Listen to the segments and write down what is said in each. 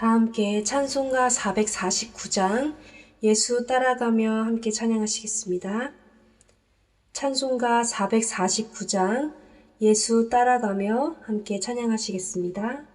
다 함께 찬송가 449장 예수 따라가며 함께 찬양하시겠습니다. 찬송가 449장 예수 따라가며 함께 찬양하시겠습니다.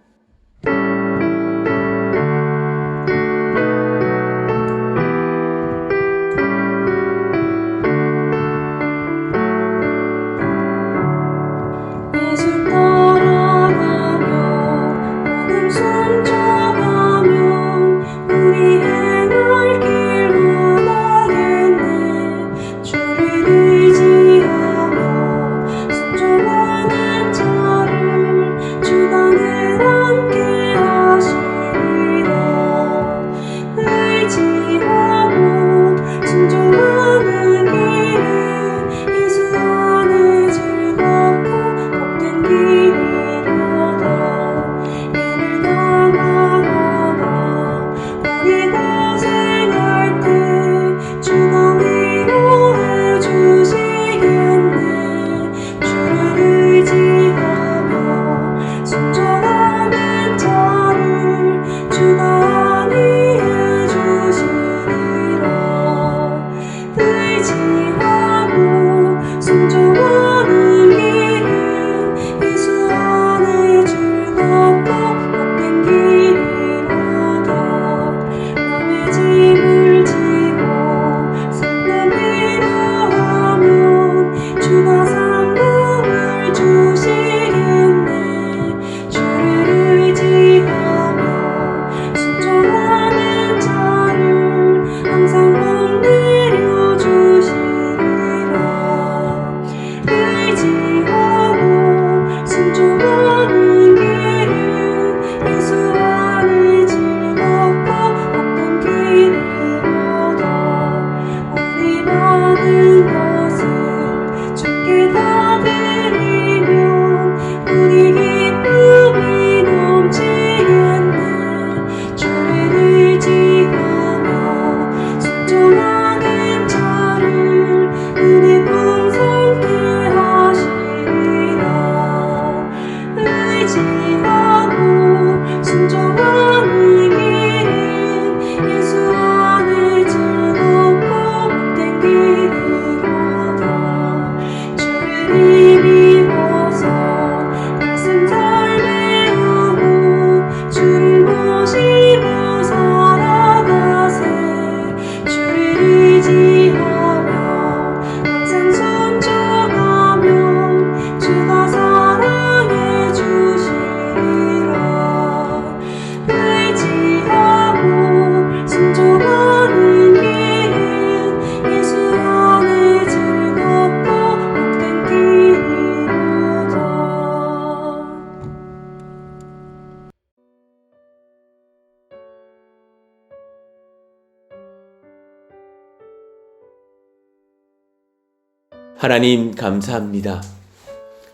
하나님 감사합니다.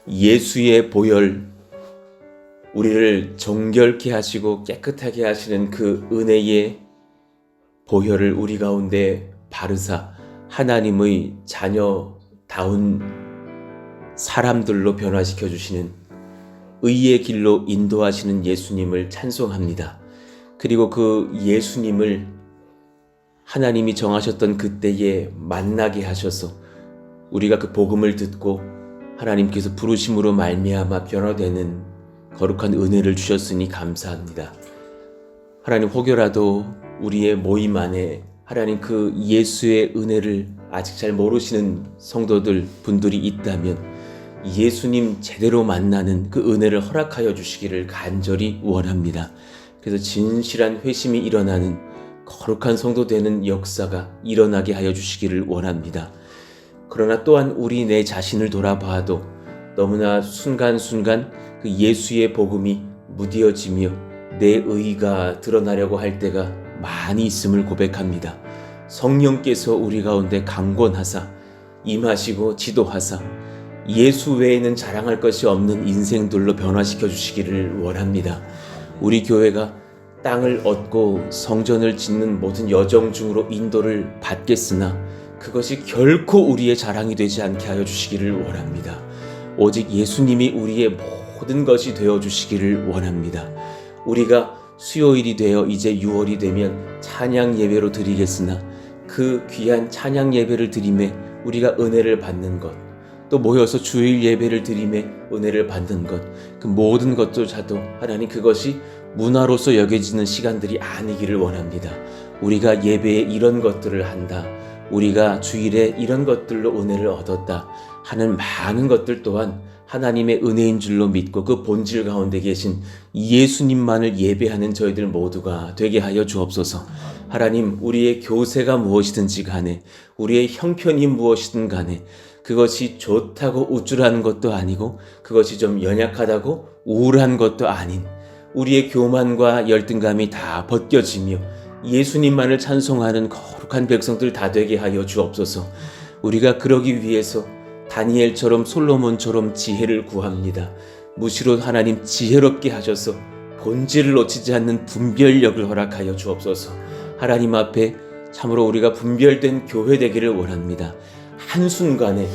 예수의 보혈, 우리를 정결케 하시고 깨끗하게 하시는 그 은혜의 보혈을 우리 가운데 바르사 하나님의 자녀다운 사람들로 변화시켜 주시는 의의 길로 인도하시는 예수님을 찬송합니다. 그리고 그 예수님을 하나님이 정하셨던 그때에 만나게 하셔서 우리가 그 복음을 듣고 하나님께서 부르심으로 말미암아 변화되는 거룩한 은혜를 주셨으니 감사합니다. 하나님, 혹여라도 우리의 모임 안에 하나님 그 예수의 은혜를 아직 잘 모르시는 성도들 분들이 있다면 예수님 제대로 만나는 그 은혜를 허락하여 주시기를 간절히 원합니다. 그래서 진실한 회심이 일어나는 거룩한 성도 되는 역사가 일어나게 하여 주시기를 원합니다. 그러나 또한 우리 내 자신을 돌아봐도 너무나 순간순간 그 예수의 복음이 무뎌지며 내 의가 드러나려고 할 때가 많이 있음을 고백합니다. 성령께서 우리 가운데 강권하사 임하시고 지도하사 예수 외에는 자랑할 것이 없는 인생들로 변화시켜 주시기를 원합니다. 우리 교회가 땅을 얻고 성전을 짓는 모든 여정 중으로 인도를 받겠으나 그것이 결코 우리의 자랑이 되지 않게 하여 주시기를 원합니다. 오직 예수님이 우리의 모든 것이 되어 주시기를 원합니다. 우리가 수요일이 되어 이제 6월이 되면 찬양 예배로 드리겠으나 그 귀한 찬양 예배를 드림에 우리가 은혜를 받는 것, 또 모여서 주일 예배를 드림에 은혜를 받는 것, 그 모든 것조차도 하나님 그것이 문화로서 여겨지는 시간들이 아니기를 원합니다. 우리가 예배에 이런 것들을 한다, 우리가 주일에 이런 것들로 은혜를 얻었다 하는 많은 것들 또한 하나님의 은혜인 줄로 믿고 그 본질 가운데 계신 예수님만을 예배하는 저희들 모두가 되게 하여 주옵소서. 하나님, 우리의 교세가 무엇이든지 간에, 우리의 형편이 무엇이든 간에 그것이 좋다고 우쭐하는 것도 아니고 그것이 좀 연약하다고 우울한 것도 아닌 우리의 교만과 열등감이 다 벗겨지며 예수님만을 찬송하는 거룩한 백성들 다 되게 하여 주옵소서. 우리가 그러기 위해서 다니엘처럼 솔로몬처럼 지혜를 구합니다. 무시로 하나님 지혜롭게 하셔서 본질을 놓치지 않는 분별력을 허락하여 주옵소서. 하나님 앞에 참으로 우리가 분별된 교회 되기를 원합니다. 한순간에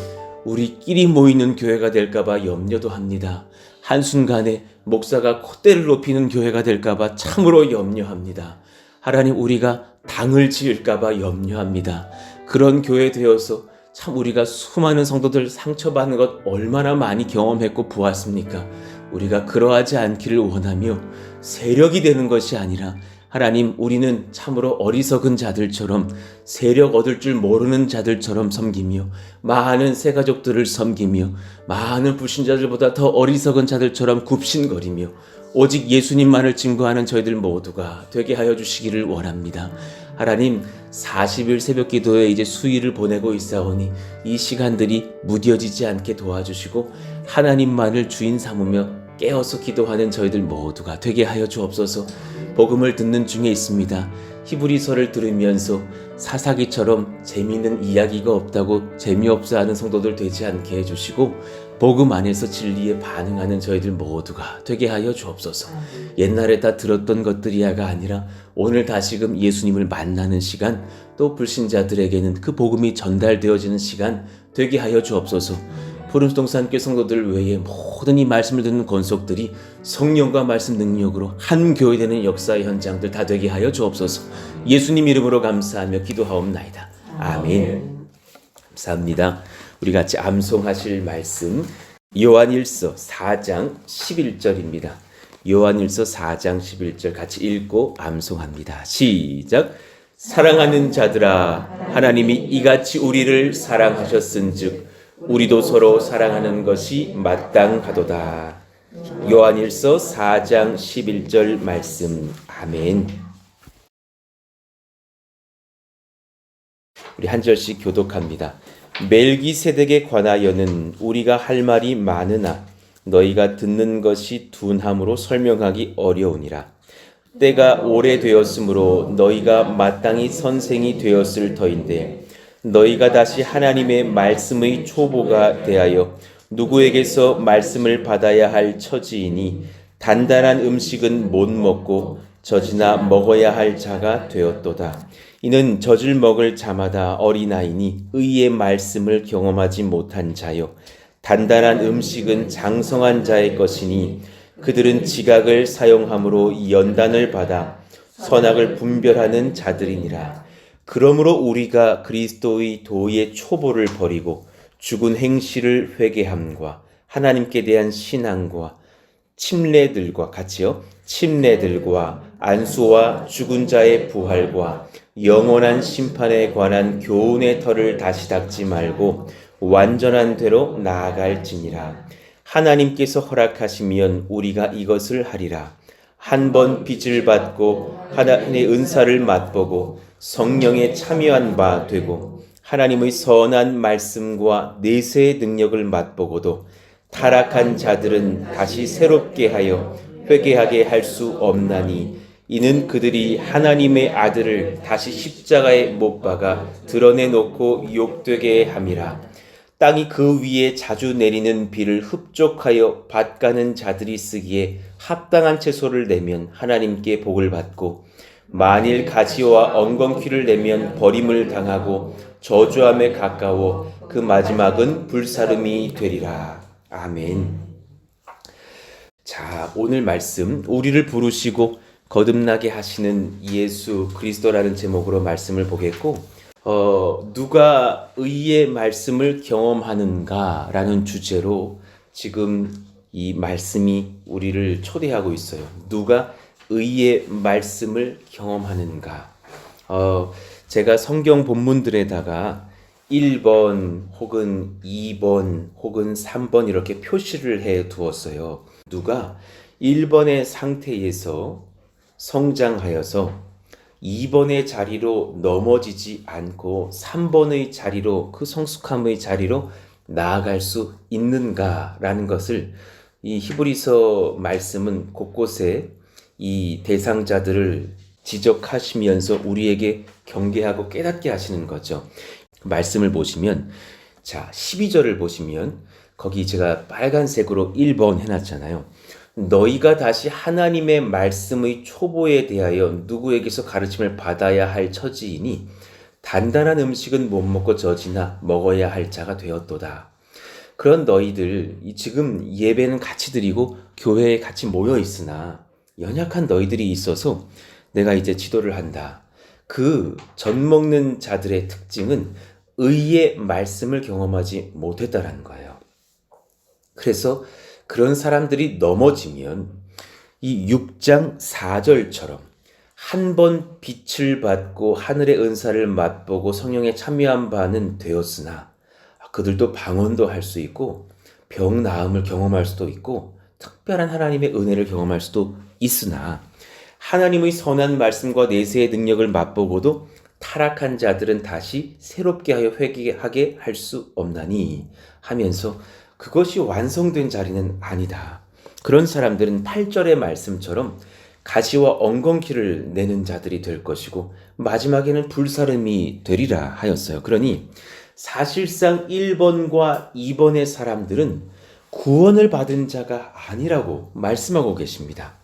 우리끼리 모이는 교회가 될까봐 염려도 합니다. 한순간에 목사가 콧대를 높이는 교회가 될까봐 참으로 염려합니다. 하나님, 우리가 당을 지을까봐 염려합니다. 그런 교회 되어서 참 우리가 수많은 성도들 상처받는 것 얼마나 많이 경험했고 보았습니까? 우리가 그러하지 않기를 원하며 세력이 되는 것이 아니라 하나님, 우리는 참으로 어리석은 자들처럼 세력 얻을 줄 모르는 자들처럼 섬기며 많은 새가족들을 섬기며 많은 불신자들보다 더 어리석은 자들처럼 굽신거리며 오직 예수님만을 증거하는 저희들 모두가 되게 하여 주시기를 원합니다. 하나님, 40일 새벽 기도에 이제 수일을 보내고 있사오니 이 시간들이 무뎌지지 않게 도와주시고 하나님만을 주인 삼으며 깨어서 기도하는 저희들 모두가 되게 하여 주옵소서. 복음을 듣는 중에 있습니다. 히브리서를 들으면서 사사기처럼 재미있는 이야기가 없다고 재미없어 하는 성도들 되지 않게 해주시고 복음 안에서 진리에 반응하는 저희들 모두가 되게 하여 주옵소서. 옛날에 다 들었던 것들이야가 아니라 오늘 다시금 예수님을 만나는 시간, 또 불신자들에게는 그 복음이 전달되어지는 시간 되게 하여 주옵소서. 푸른동산교회 성도들 외에 모든 이 말씀을 듣는 권속들이 성령과 말씀 능력으로 한 교회 되는 역사의 현장들 다 되게 하여 주옵소서. 예수님 이름으로 감사하며 기도하옵나이다. 아멘. 감사합니다. 우리 같이 암송하실 말씀 요한일서 4장 11절입니다. 요한일서 4장 11절 같이 읽고 암송합니다. 시작. 사랑하는 자들아, 하나님이 이같이 우리를 사랑하셨은즉 우리도 서로 사랑하는 것이 마땅하도다. 요한일서 4장 11절 말씀. 아멘. 우리 한 절씩 교독합니다. 멜기세덱에 관하여는 우리가 할 말이 많으나 너희가 듣는 것이 둔함으로 설명하기 어려우니라. 때가 오래되었으므로 너희가 마땅히 선생이 되었을 터인데 너희가 다시 하나님의 말씀의 초보가 되하여 누구에게서 말씀을 받아야 할 처지이니 단단한 음식은 못 먹고 젖이나 먹어야 할 자가 되었도다. 이는 젖을 먹을 자마다 어린아이니 의의 말씀을 경험하지 못한 자요. 단단한 음식은 장성한 자의 것이니 그들은 지각을 사용함으로 연단을 받아 선악을 분별하는 자들이니라. 그러므로 우리가 그리스도의 도의 초보를 버리고 죽은 행실을 회개함과 하나님께 대한 신앙과 침례들과 같이요. 침례들과 안수와 죽은 자의 부활과 영원한 심판에 관한 교훈의 털을 다시 닦지 말고 완전한 대로 나아갈지니라. 하나님께서 허락하시면 우리가 이것을 하리라. 한 번 빚을 받고 하나님의 은사를 맛보고 성령에 참여한 바 되고 하나님의 선한 말씀과 내세의 능력을 맛보고도 타락한 자들은 다시 새롭게 하여 회개하게 할 수 없나니 이는 그들이 하나님의 아들을 다시 십자가에 못 박아 드러내놓고 욕되게 함이라. 땅이 그 위에 자주 내리는 비를 흡족하여 밭가는 자들이 쓰기에 합당한 채소를 내면 하나님께 복을 받고 만일 가시와 엉겅퀴를 내면 버림을 당하고 저주함에 가까워 그 마지막은 불사름이 되리라. 아멘. 자, 오늘 말씀 우리를 부르시고 거듭나게 하시는 예수 그리스도라는 제목으로 말씀을 보겠고, 누가 의의 말씀을 경험하는가라는 주제로 지금 이 말씀이 우리를 초대하고 있어요. 누가 의의 말씀을 경험하는가. 제가 성경 본문들에다가 1번 혹은 2번 혹은 3번 이렇게 표시를 해 두었어요. 누가 1번의 상태에서 성장하여서 2번의 자리로 넘어지지 않고 3번의 자리로, 그 성숙함의 자리로 나아갈 수 있는가라는 것을 이 히브리서 말씀은 곳곳에 이 대상자들을 지적하시면서 우리에게 경계하고 깨닫게 하시는 거죠. 말씀을 보시면, 자, 12절을 보시면 거기 제가 빨간색으로 1번 해놨잖아요. 너희가 다시 하나님의 말씀의 초보에 대하여 누구에게서 가르침을 받아야 할 처지이니 단단한 음식은 못 먹고 젖이나 먹어야 할 자가 되었도다. 그런 너희들, 지금 예배는 같이 드리고 교회에 같이 모여 있으나 연약한 너희들이 있어서 내가 이제 지도를 한다. 그 젖먹는 자들의 특징은 의의 말씀을 경험하지 못했다라는 거예요. 그래서 그런 사람들이 넘어지면 이 6장 4절처럼 한 번 빛을 받고 하늘의 은사를 맛보고 성령에 참여한 바는 되었으나 그들도 방언도 할 수 있고 병 나음을 경험할 수도 있고 특별한 하나님의 은혜를 경험할 수도 있으나 하나님의 선한 말씀과 내세의 능력을 맛보고도 타락한 자들은 다시 새롭게 하여 회개하게 할 수 없나니 하면서 그것이 완성된 자리는 아니다. 그런 사람들은 8절의 말씀처럼 가시와 엉겅퀴를 내는 자들이 될 것이고 마지막에는 불사름이 되리라 하였어요. 그러니 사실상 1번과 2번의 사람들은 구원을 받은 자가 아니라고 말씀하고 계십니다.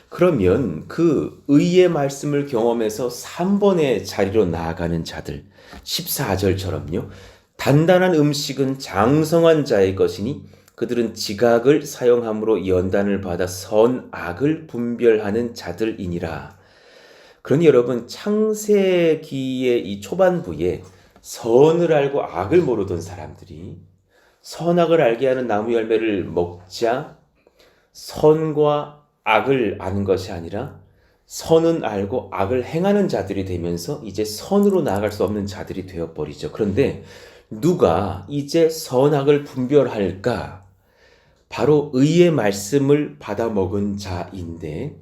그러면 그 의의 말씀을 경험해서 3번의 자리로 나아가는 자들, 14절처럼요. 단단한 음식은 장성한 자의 것이니 그들은 지각을 사용함으로 연단을 받아 선악을 분별하는 자들이니라. 그러니 여러분, 창세기의 이 초반부에 선을 알고 악을 모르던 사람들이 선악을 알게 하는 나무 열매를 먹자 선과 악을 아는 것이 아니라 선은 알고 악을 행하는 자들이 되면서 이제 선으로 나아갈 수 없는 자들이 되어버리죠. 그런데 누가 이제 선악을 분별할까? 바로 의의 말씀을 받아 먹은 자인데,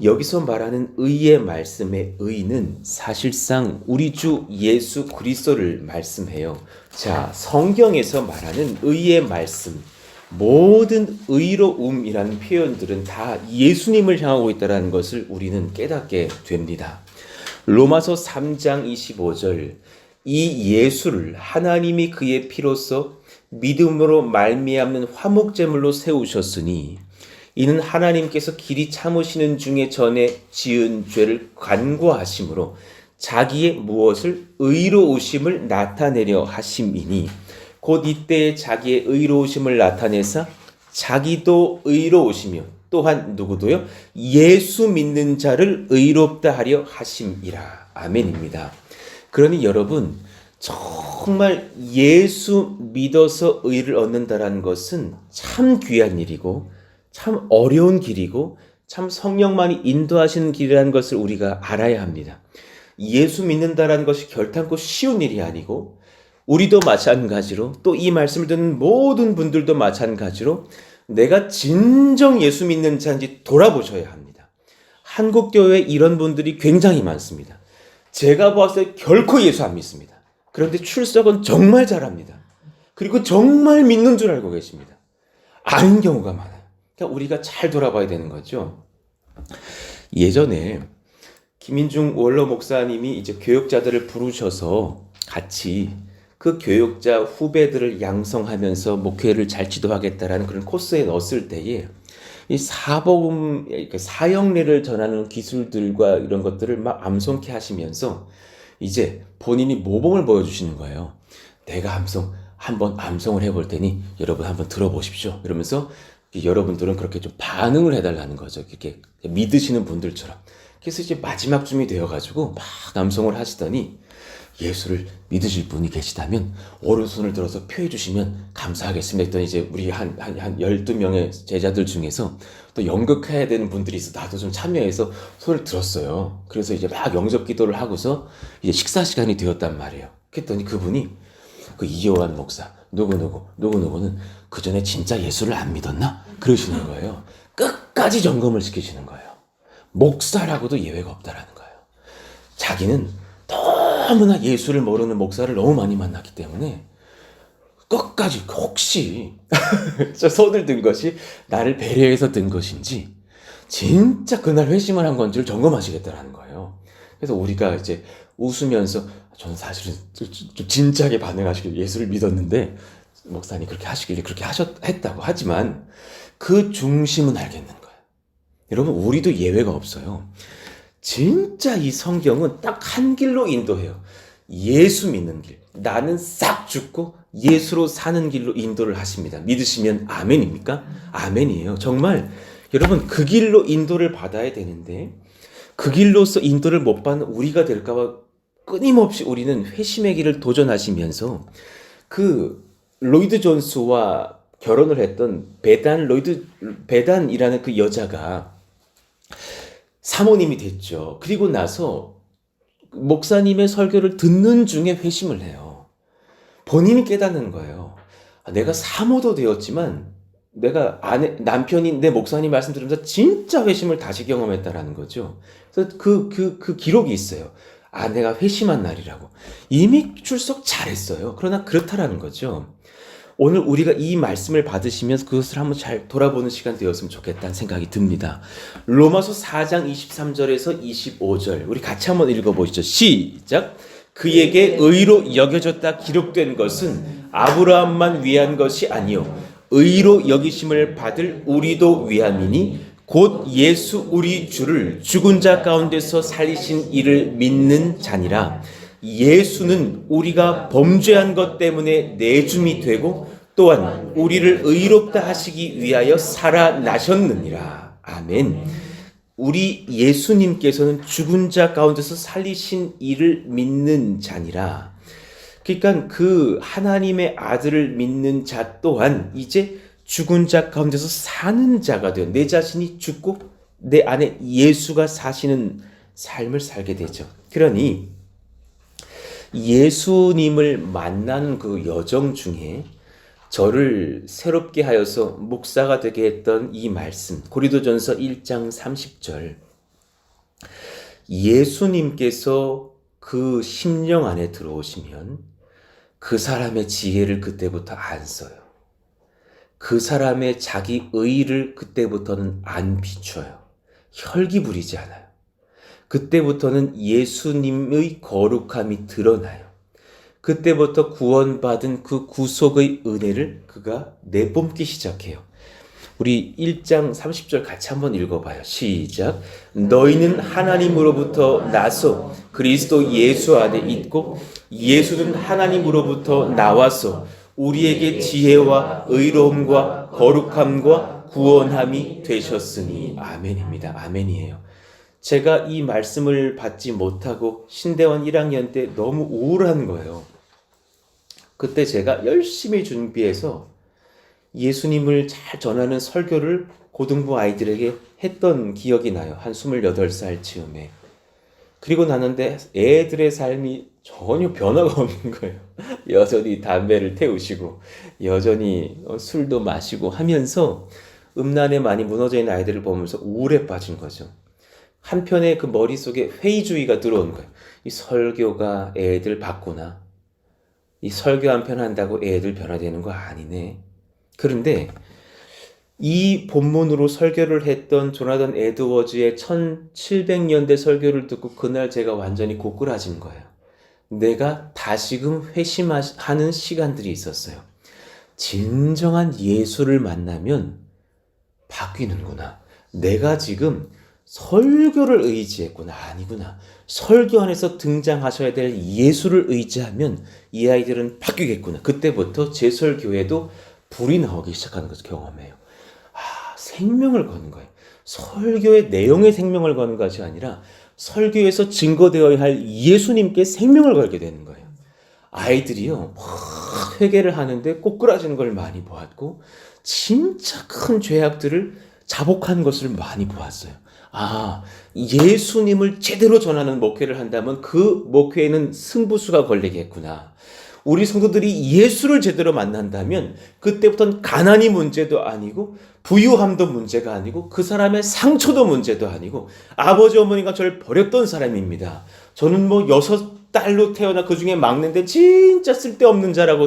여기서 말하는 의의 말씀의 의는 사실상 우리 주 예수 그리스도를 말씀해요. 자, 성경에서 말하는 의의 말씀, 모든 의로움이라는 표현들은 다 예수님을 향하고 있다는 것을 우리는 깨닫게 됩니다. 로마서 3장 25절, 이 예수를 하나님이 그의 피로써 믿음으로 말미암는 화목제물로 세우셨으니 이는 하나님께서 길이 참으시는 중에 전에 지은 죄를 간구하심으로 자기의 무엇을 의로우심을 나타내려 하심이니 곧 이때에 자기의 의로우심을 나타내사 자기도 의로우시며 또한 누구도요? 예수 믿는 자를 의롭다 하려 하심이라. 아멘입니다. 그러니 여러분, 정말 예수 믿어서 의를 얻는다라는 것은 참 귀한 일이고 참 어려운 길이고 참 성령만이 인도하시는 길이라는 것을 우리가 알아야 합니다. 예수 믿는다라는 것이 결탄코 쉬운 일이 아니고 우리도 마찬가지로 또 이 말씀을 듣는 모든 분들도 마찬가지로 내가 진정 예수 믿는 자인지 돌아보셔야 합니다. 한국 교회에 이런 분들이 굉장히 많습니다. 제가 봤을 때 결코 예수 안 믿습니다. 그런데 출석은 정말 잘합니다. 그리고 정말 믿는 줄 알고 계십니다. 아닌 경우가 많아요. 그러니까 우리가 잘 돌아봐야 되는 거죠. 예전에 김인중 원로 목사님이 이제 교역자들을 부르셔서 같이 그 교역자 후배들을 양성하면서 목회를 잘 지도하겠다라는 그런 코스에 넣었을 때에 이 사복음, 사형례를 전하는 기술들과 이런 것들을 막 암송케 하시면서 이제 본인이 모범을 보여주시는 거예요. 내가 한번 암송을 해볼 테니 여러분 한번 들어보십시오. 이러면서 여러분들은 그렇게 좀 반응을 해달라는 거죠. 이렇게 믿으시는 분들처럼. 그래서 이제 마지막쯤이 되어가지고 막 남송을 하시더니 예수를 믿으실 분이 계시다면 오른손을 들어서 표해 주시면 감사하겠습니다 했더니 이제 우리 한 12명의 제자들 중에서 또 연극해야 되는 분들이 있어 나도 좀 참여해서 손을 들었어요. 그래서 이제 막 영접 기도를 하고서 이제 식사 시간이 되었단 말이에요. 그랬더니 그분이 그 이요한 목사 누구는 그 전에 진짜 예수를 안 믿었나? 그러시는 거예요. 끝까지 점검을 시키시는 거예요. 목사라고도 예외가 없다라는 거예요. 자기는 너무나 예수를 모르는 목사를 너무 많이 만났기 때문에 끝까지 혹시 저 손을 든 것이 나를 배려해서 든 것인지 진짜 그날 회심을 한 건지를 점검하시겠다라는 거예요. 그래서 우리가 이제 웃으면서 저는 사실은 좀 진지하게 반응하시길 예수를 믿었는데 목사님 그렇게 하시길래 그렇게 했다고 하지만 그 중심은 알겠는 거예요. 여러분 우리도 예외가 없어요. 진짜 이 성경은 딱 한 길로 인도해요. 예수 믿는 길. 나는 싹 죽고 예수로 사는 길로 인도를 하십니다. 믿으시면 아멘입니까? 아멘이에요. 정말 여러분 그 길로 인도를 받아야 되는데 그 길로서 인도를 못 받는 우리가 될까봐 끊임없이 우리는 회심의 길을 도전하시면서 그 로이드 존스와 결혼을 했던 베단이라는 그 여자가 사모님이 됐죠. 그리고 나서 목사님의 설교를 듣는 중에 회심을 해요. 본인이 깨닫는 거예요. 내가 사모도 되었지만 내가 남편인 내 목사님 말씀 들으면서 진짜 회심을 다시 경험했다라는 거죠. 그래서 그 기록이 있어요. 내가 회심한 날이라고. 이미 출석 잘했어요. 그러나 그렇다라는 거죠. 오늘 우리가 이 말씀을 받으시면서 그것을 한번 잘 돌아보는 시간 되었으면 좋겠다는 생각이 듭니다. 로마서 4장 23절에서 25절 우리 같이 한번 읽어보시죠. 시작! 그에게 의로 여겨졌다 기록된 것은 아브라함만 위한 것이 아니요 의로 여기심을 받을 우리도 위함이니 곧 예수 우리 주를 죽은 자 가운데서 살리신 이를 믿는 자니라. 예수는 우리가 범죄한 것 때문에 내줌이 되고 또한 우리를 의롭다 하시기 위하여 살아나셨느니라. 아멘. 우리 예수님께서는 죽은 자 가운데서 살리신 이를 믿는 자니라. 그러니까 그 하나님의 아들을 믿는 자 또한 이제 죽은 자 가운데서 사는 자가 되어 내 자신이 죽고 내 안에 예수가 사시는 삶을 살게 되죠. 그러니 예수님을 만나는 그 여정 중에 저를 새롭게 하여서 목사가 되게 했던 이 말씀 고린도전서 1장 30절 예수님께서 그 심령 안에 들어오시면 그 사람의 지혜를 그때부터 안 써요. 그 사람의 자기 의의를 그때부터는 안 비춰요. 혈기 부리지 않아요. 그때부터는 예수님의 거룩함이 드러나요. 그때부터 구원받은 그 구속의 은혜를 그가 내뿜기 시작해요. 우리 1장 30절 같이 한번 읽어봐요. 시작. 너희는 하나님으로부터 나서 그리스도 예수 안에 있고 예수는 하나님으로부터 나와서 우리에게 지혜와 의로움과 거룩함과 구원함이 되셨으니 아멘입니다. 아멘이에요. 제가 이 말씀을 받지 못하고 신대원 1학년 때 너무 우울한 거예요. 그때 제가 열심히 준비해서 예수님을 잘 전하는 설교를 고등부 아이들에게 했던 기억이 나요. 한 28살 즈음에. 그리고 나는데 애들의 삶이 전혀 변화가 없는 거예요. 여전히 담배를 태우시고 여전히 술도 마시고 하면서 음란에 많이 무너져 있는 아이들을 보면서 우울에 빠진 거죠. 한편에 그 머릿속에 회의주의가 들어온 거예요. 이 설교가 애들 바꾸나? 이 설교 한 편 한다고 애들 변화되는 거 아니네. 그런데 이 본문으로 설교를 했던 조나단 에드워즈의 1700년대 설교를 듣고 그날 제가 완전히 고꾸라진 거예요. 내가 다시금 회심하는 시간들이 있었어요. 진정한 예수를 만나면 바뀌는구나. 내가 지금 설교를 의지했구나. 아니구나. 설교 안에서 등장하셔야 될 예수를 의지하면 이 아이들은 바뀌겠구나. 그때부터 제 설교에도 불이 나오기 시작하는 것을 경험해요. 생명을 거는 거예요. 설교의 내용에 생명을 거는 것이 아니라 설교에서 증거되어야 할 예수님께 생명을 걸게 되는 거예요. 아이들이요, 막 회개를 하는데 꼬꾸라지는 걸 많이 보았고, 진짜 큰 죄악들을 자복한 것을 많이 보았어요. 아, 예수님을 제대로 전하는 목회를 한다면 그 목회에는 승부수가 걸리겠구나. 우리 성도들이 예수를 제대로 만난다면 그때부터는 가난이 문제도 아니고 부유함도 문제가 아니고 그 사람의 상처도 문제도 아니고 아버지 어머니가 저를 버렸던 사람입니다. 저는 뭐 6딸로 태어나 그 중에 막내인데 진짜 쓸데없는 자라고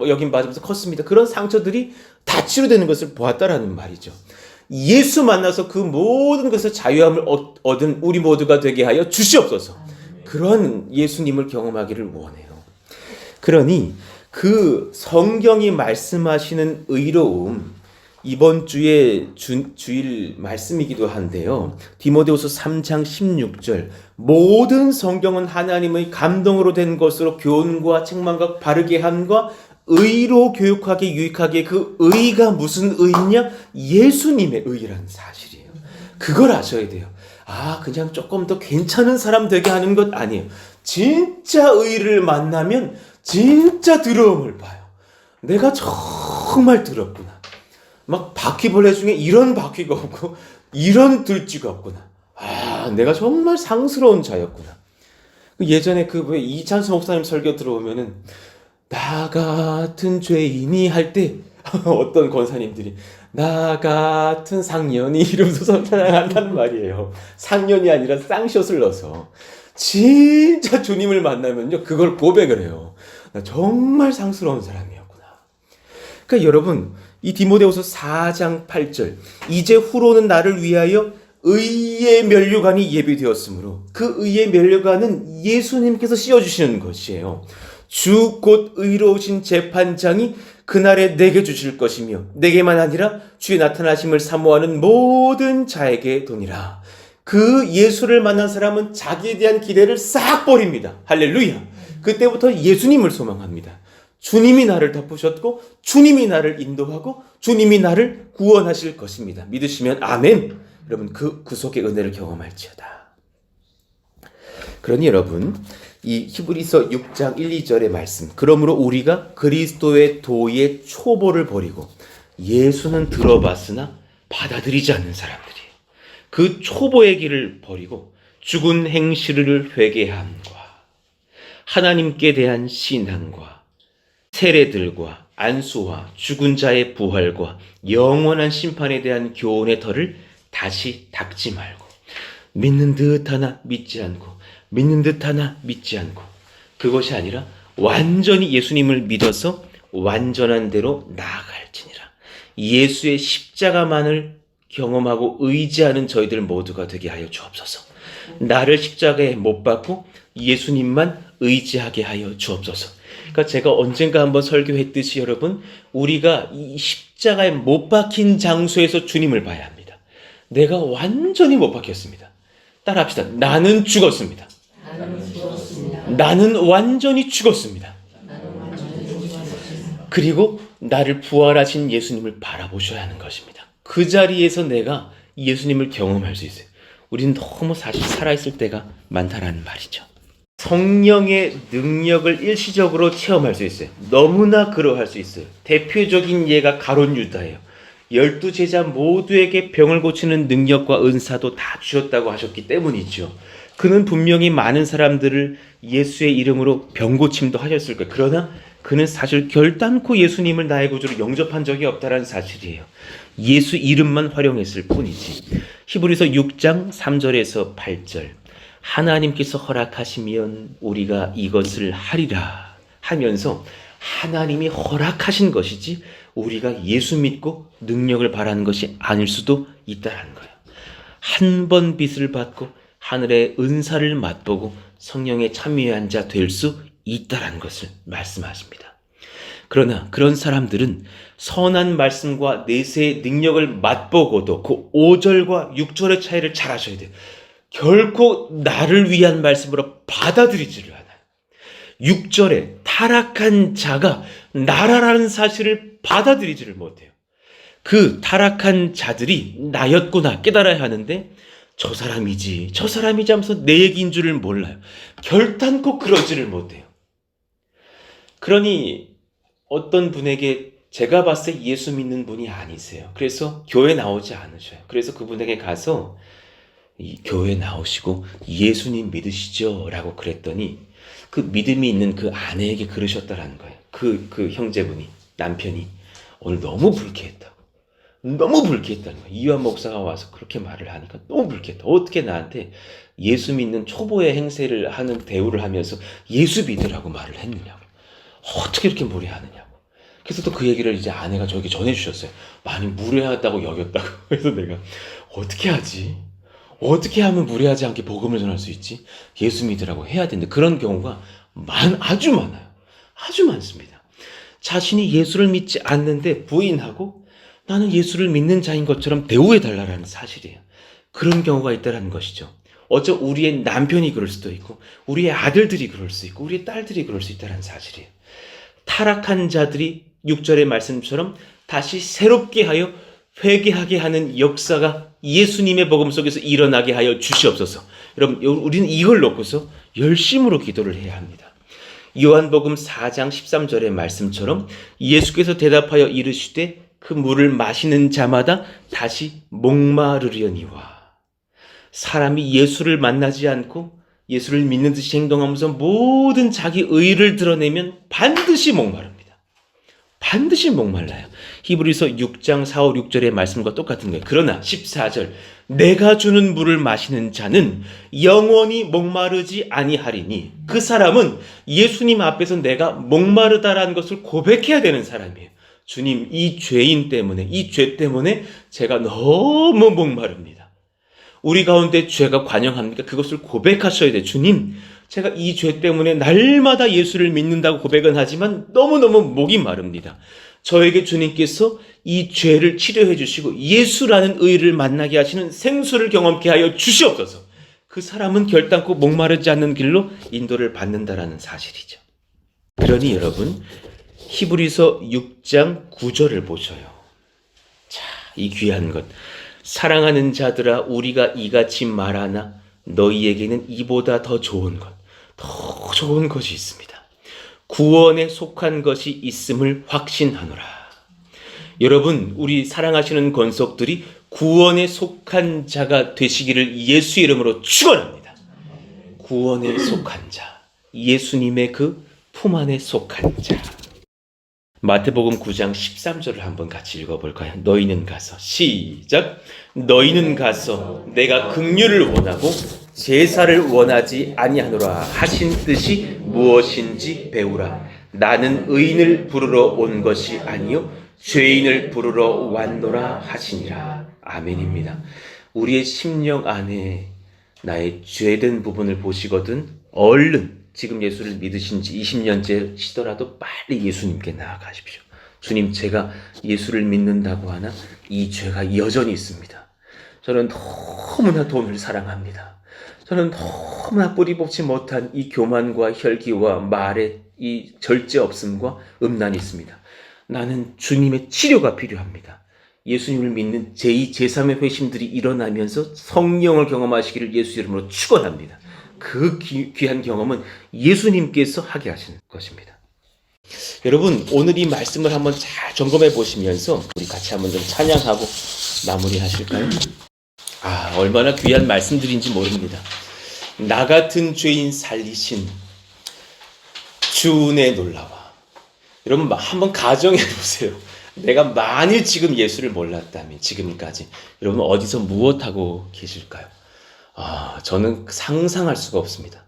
여긴 받으면서 컸습니다. 그런 상처들이 다 치료되는 것을 보았다라는 말이죠. 예수 만나서 그 모든 것을 자유함을 얻은 우리 모두가 되게 하여 주시옵소서. 그런 예수님을 경험하기를 원해요. 그러니 그 성경이 말씀하시는 의로움, 이번 주에 주일 말씀이기도 한데요. 디모데후서 3장 16절, 모든 성경은 하나님의 감동으로 된 것으로 교훈과 책망과 바르게 함과 의로 교육하게 유익하게, 그 의가 무슨 의냐? 예수님의 의라는 사실이에요. 그걸 아셔야 돼요. 아, 그냥 조금 더 괜찮은 사람 되게 하는 것 아니에요. 진짜 의를 만나면 진짜 더러움을 봐요. 내가 정말 더럽구나. 막 바퀴벌레 중에 이런 바퀴가 없고 이런 들쥐가 없구나. 아, 내가 정말 상스러운 자였구나. 예전에 그 왜 이찬수 목사님 설교 들어오면은 나 같은 죄인이 할 때 어떤 권사님들이 나 같은 상년이 이러면서 찬양한다는 말이에요. 상년이 아니라 쌍샷을 넣어서 진짜 주님을 만나면요 그걸 고백을 해요. 나 정말 상스러운 사람이었구나. 그러니까 여러분, 이 디모데후서 4장 8절, 이제 후로는 나를 위하여 의의 면류관이 예비되었으므로, 그 의의 면류관은 예수님께서 씌워주시는 것이에요. 주 곧 의로우신 재판장이 그날에 내게 주실 것이며 내게만 아니라 주의 나타나심을 사모하는 모든 자에게 도니라. 그 예수를 만난 사람은 자기에 대한 기대를 싹 버립니다. 할렐루야. 그때부터 예수님을 소망합니다. 주님이 나를 덮으셨고 주님이 나를 인도하고 주님이 나를 구원하실 것입니다. 믿으시면 아멘. 여러분, 그 구속의 은혜를 경험할지어다. 그러니 여러분, 이 히브리서 6장 1, 2절의 말씀, 그러므로 우리가 그리스도의 도의 초보를 버리고, 예수는 들어봤으나 받아들이지 않는 사람들이에요. 그 초보의 길을 버리고 죽은 행실을 회개함과 하나님께 대한 신앙과 세례들과 안수와 죽은 자의 부활과 영원한 심판에 대한 교훈의 털을 다시 닦지 말고, 믿는 듯 하나 믿지 않고 믿는 듯 하나 믿지 않고, 그것이 아니라 완전히 예수님을 믿어서 완전한 대로 나아갈지니라. 예수의 십자가만을 경험하고 의지하는 저희들 모두가 되게 하여 주옵소서. 나를 십자가에 못 박고 예수님만 의지하게 하여 주옵소서. 그러니까 제가 언젠가 한번 설교했듯이 여러분, 우리가 이 십자가에 못 박힌 장소에서 주님을 봐야 합니다. 내가 완전히 못 박혔습니다. 따라합시다. 나는 죽었습니다. 나는 완전히 죽었습니다. 그리고 나를 부활하신 예수님을 바라보셔야 하는 것입니다. 그 자리에서 내가 예수님을 경험할 수 있어요. 우리는 너무 사실 살아있을 때가 많다라는 말이죠. 성령의 능력을 일시적으로 체험할 수 있어요. 너무나 그러할 수 있어요. 대표적인 예가 가룟 유다예요. 12제자 모두에게 병을 고치는 능력과 은사도 다 주셨다고 하셨기 때문이죠. 그는 분명히 많은 사람들을 예수의 이름으로 병 고침도 하셨을 거예요. 그러나 그는 사실 결단코 예수님을 나의 구주로 영접한 적이 없다는 사실이에요. 예수 이름만 활용했을 뿐이지. 히브리서 6장 3절에서 8절, 하나님께서 허락하시면 우리가 이것을 하리라 하면서 하나님이 허락하신 것이지 우리가 예수 믿고 능력을 바라는 것이 아닐 수도 있다는 거예요. 한 번 빚을 받고 하늘의 은사를 맛보고 성령에 참여한 자 될 수 있다는 것을 말씀하십니다. 그러나 그런 사람들은 선한 말씀과 내세의 능력을 맛보고도 그 5절과 6절의 차이를 잘 아셔야 돼요. 결코 나를 위한 말씀으로 받아들이지를 않아요. 6절에 타락한 자가 나라라는 사실을 받아들이지를 못해요. 그 타락한 자들이 나였구나 깨달아야 하는데 저 사람이지 하면서 내 얘기인 줄을 몰라요. 결단코 그러지를 못해요. 그러니 어떤 분에게 제가 봤을 때 예수 믿는 분이 아니세요. 그래서 교회 나오지 않으셔요. 그래서 그분에게 가서 교회 나오시고 예수님 믿으시죠? 라고 그랬더니 그 믿음이 있는 그 아내에게 그러셨다라는 거예요. 그 형제분이, 남편이 오늘 너무 불쾌했다고. 너무 불쾌했다는 거예요. 이완 목사가 와서 그렇게 말을 하니까 너무 불쾌했다. 어떻게 나한테 예수 믿는 초보의 행세를 하는 대우를 하면서 예수 믿으라고 말을 했느냐고. 어떻게 이렇게 무례하느냐고. 그래서 또 그 얘기를 이제 아내가 저에게 전해주셨어요. 많이 무례하다고 여겼다고. 그래서 내가 어떻게 하지? 어떻게 하면 무례하지 않게 복음을 전할 수 있지? 예수 믿으라고 해야 되는데 그런 경우가 아주 많아요. 아주 많습니다. 자신이 예수를 믿지 않는데 부인하고 나는 예수를 믿는 자인 것처럼 대우해달라는 사실이에요. 그런 경우가 있다는 것이죠. 우리의 남편이 그럴 수도 있고 우리의 아들들이 그럴 수 있고 우리의 딸들이 그럴 수 있다는 사실이에요. 타락한 자들이 6절의 말씀처럼 다시 새롭게 하여 회개하게 하는 역사가 예수님의 복음 속에서 일어나게 하여 주시옵소서. 여러분, 우리는 이걸 놓고서 열심으로 기도를 해야 합니다. 요한복음 4장 13절의 말씀처럼 예수께서 대답하여 이르시되 그 물을 마시는 자마다 다시 목마르려니와. 사람이 예수를 만나지 않고 예수를 믿는 듯이 행동하면서 모든 자기 의를 드러내면 반드시 목마릅니다. 반드시 목말라요. 히브리서 6장 4, 5, 6절의 말씀과 똑같은 거예요. 그러나 14절 내가 주는 물을 마시는 자는 영원히 목마르지 아니하리니 그 사람은 예수님 앞에서 내가 목마르다라는 것을 고백해야 되는 사람이에요. 주님, 이 죄인 때문에, 이 죄 때문에 제가 너무 목마릅니다. 우리 가운데 죄가 관영합니까? 그것을 고백하셔야 돼요. 주님, 제가 이 죄 때문에 날마다 예수를 믿는다고 고백은 하지만 너무너무 목이 마릅니다. 저에게 주님께서 이 죄를 치료해 주시고 예수라는 의를 만나게 하시는 생수를 경험케 하여 주시옵소서. 그 사람은 결단코 목마르지 않는 길로 인도를 받는다라는 사실이죠. 그러니 여러분, 히브리서 6장 9절을 보셔요. 자, 이 귀한 것. 사랑하는 자들아 우리가 이같이 말하나 너희에게는 이보다 더 좋은 것이 있습니다. 구원에 속한 것이 있음을 확신하노라. 여러분, 우리 사랑하시는 권속들이 구원에 속한 자가 되시기를 예수 이름으로 축원합니다. 구원에 속한 자, 예수님의 그 품 안에 속한 자. 마태복음 9장 13절을 한번 같이 읽어볼까요? 너희는 가서 시작. 너희는 가서 내가 긍휼을 원하고 제사를 원하지 아니하노라 하신 뜻이 무엇인지 배우라. 나는 의인을 부르러 온 것이 아니요 죄인을 부르러 왔노라 하시니라. 아멘입니다. 우리의 심령 안에 나의 죄된 부분을 보시거든 얼른 지금 예수를 믿으신 지 20년째시더라도 빨리 예수님께 나아가십시오. 주님, 제가 예수를 믿는다고 하나 이 죄가 여전히 있습니다. 저는 너무나 돈을 사랑합니다. 저는 너무나 뿌리 뽑지 못한 이 교만과 혈기와 말의 이 절제 없음과 음란이 있습니다. 나는 주님의 치료가 필요합니다. 예수님을 믿는 제2, 제3의 회심들이 일어나면서 성령을 경험하시기를 예수 이름으로 축원합니다. 그 귀한 경험은 예수님께서 하게 하시는 것입니다. 여러분, 오늘 이 말씀을 한번 잘 점검해 보시면서 우리 같이 한번 좀 찬양하고 마무리하실까요? 얼마나 귀한 말씀들인지 모릅니다. 나 같은 죄인 살리신 주 은혜 놀라와. 여러분, 한번 가정해 보세요. 내가 만일 지금 예수를 몰랐다면 지금까지 여러분 어디서 무엇하고 계실까요? 저는 상상할 수가 없습니다.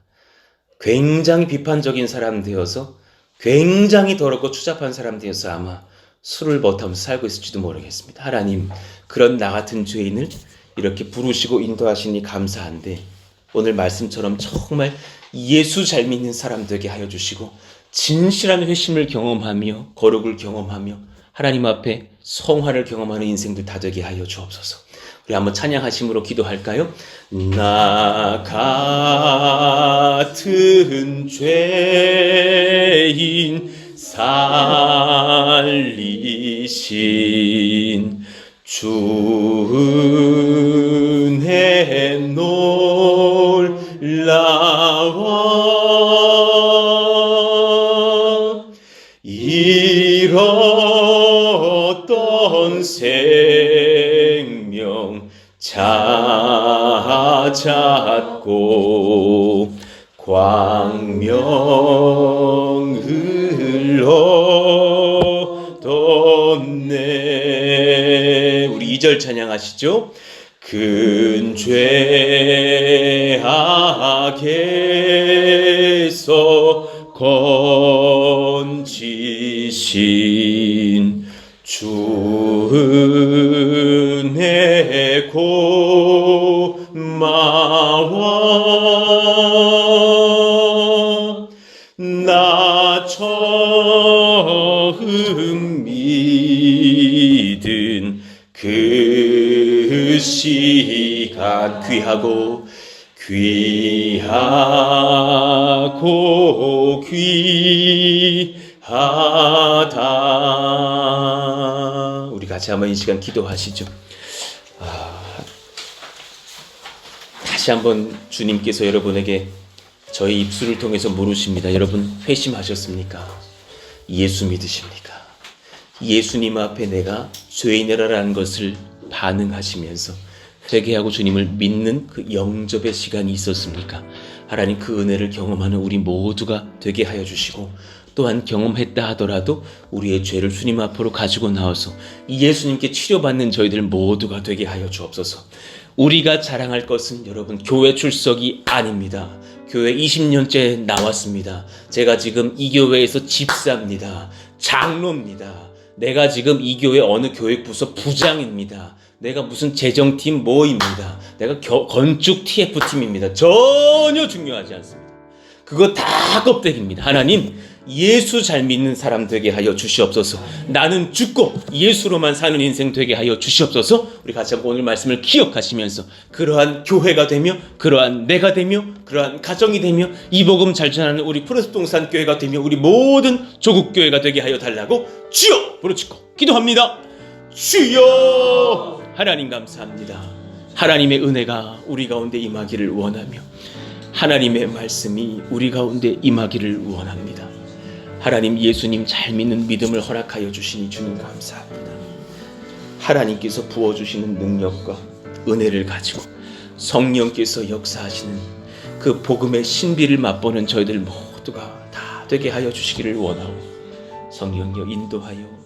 굉장히 비판적인 사람 되어서 굉장히 더럽고 추잡한 사람 되어서 아마 술을 못하면서 살고 있을지도 모르겠습니다. 하나님, 그런 나 같은 죄인을 이렇게 부르시고 인도하시니 감사한데 오늘 말씀처럼 정말 예수 잘 믿는 사람 되게 하여 주시고 진실한 회심을 경험하며 거룩을 경험하며 하나님 앞에 성화를 경험하는 인생들 다 되게 하여 주옵소서. 우리 한번 찬양하심으로 기도할까요? 나 같은 죄인 살리신 주 은혜 놀라워 잃었던 생명 찾았고 광명을 얻었네. 우리 2절 찬양하시죠. 큰 죄악에서 건지신 주 은혜 고마워 나 처음 믿은 그 시간 귀하고 귀하다. 우리 같이 한번 이 시간 기도하시죠. 다시 한번 주님께서 여러분에게 저희 입술을 통해서 물으십니다. 여러분 회심하셨습니까? 예수 믿으십니까? 예수님 앞에 내가 죄인이라는 것을 반응하시면서 회개하고 주님을 믿는 그 영접의 시간이 있었습니까? 하나님 그 은혜를 경험하는 우리 모두가 되게 하여 주시고 또한 경험했다 하더라도 우리의 죄를 주님 앞으로 가지고 나와서 이 예수님께 치료받는 저희들 모두가 되게 하여 주옵소서. 우리가 자랑할 것은 여러분 교회 출석이 아닙니다. 교회 20년째 나왔습니다. 제가 지금 이 교회에서 집사입니다. 장로입니다. 내가 지금 이 교회 어느 교육부서 부장입니다. 내가 무슨 재정팀 뭐입니다. 내가 건축 TF팀입니다. 전혀 중요하지 않습니다. 그거 다 껍데기입니다. 하나님 예수 잘 믿는 사람 되게 하여 주시옵소서. 나는 죽고 예수로만 사는 인생 되게 하여 주시옵소서. 우리 같이 한번 오늘 말씀을 기억하시면서 그러한 교회가 되며 그러한 내가 되며 그러한 가정이 되며 이 복음 잘 전하는 우리 프레스동산 교회가 되며 우리 모든 조국 교회가 되게 하여 달라고 주여 부르짖고 기도합니다. 주여. 하나님 감사합니다. 하나님의 은혜가 우리 가운데 임하기를 원하며 하나님의 말씀이 우리 가운데 임하기를 원합니다. 하나님 예수님 잘 믿는 믿음을 허락하여 주시니 주님 감사합니다. 하나님께서 부어주시는 능력과 은혜를 가지고 성령께서 역사하시는 그 복음의 신비를 맛보는 저희들 모두가 다 되게 하여 주시기를 원하오. 성령여 인도하여